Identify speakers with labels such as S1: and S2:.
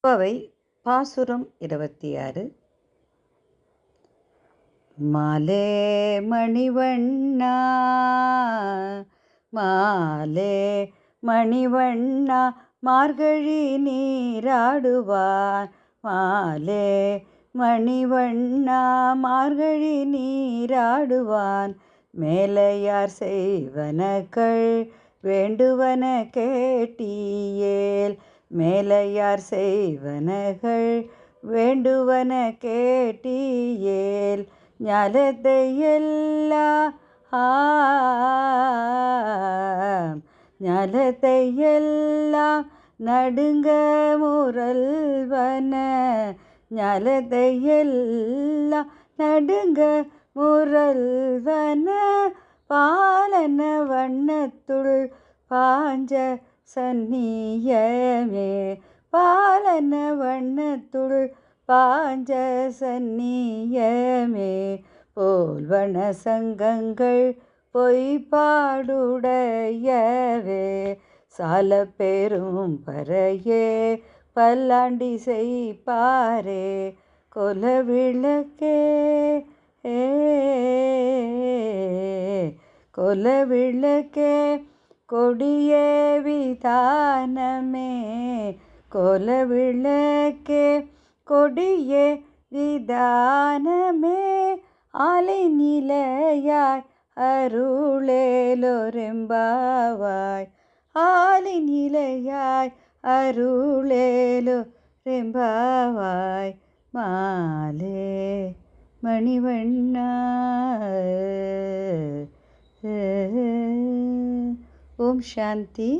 S1: திருப்பாவை பாசுரம் 26. மாலே மணிவண்ணா மாலே மணிவண்ணா மார்கழி நீராடுவான். மாலே மணிவண்ணா மார்கழி நீராடுவான். மேலையார் செய்வனக்கள் வேண்டுவன கேட்டியேல். மேலையார் செய்வனகள் வேண்டுவன கேட்டியேல். ஞாலத்தை எல்லாம் ஞாலத்தை எல்லாம் நடுங்க முரல்வன. ஞாலத்தை எல்லாம் நடுங்க முரல்வன. பாலன வண்ணத்துள் பாஞ்ச சந்நியமே. பாலன வண்ணத்துள் பாஞ்ச சந்நியமே. போல்வன சங்கங்கள் பொய்பாடுடையவே. சால பெரும் பறையே பல்லாண்டி செய்பாரே. கொல விளக்கே கொல விளக்கே கொடிய விதானமே. கொல விளக்கே கொடிய விதானமே. ஆலை நிலையாய் அருளேலோரெம்பாவாய். ஆலை நிலையாய் அருளேலோரெம்பாவாய். மாலே மணிவண்ணா. ஓம் சாந்தி.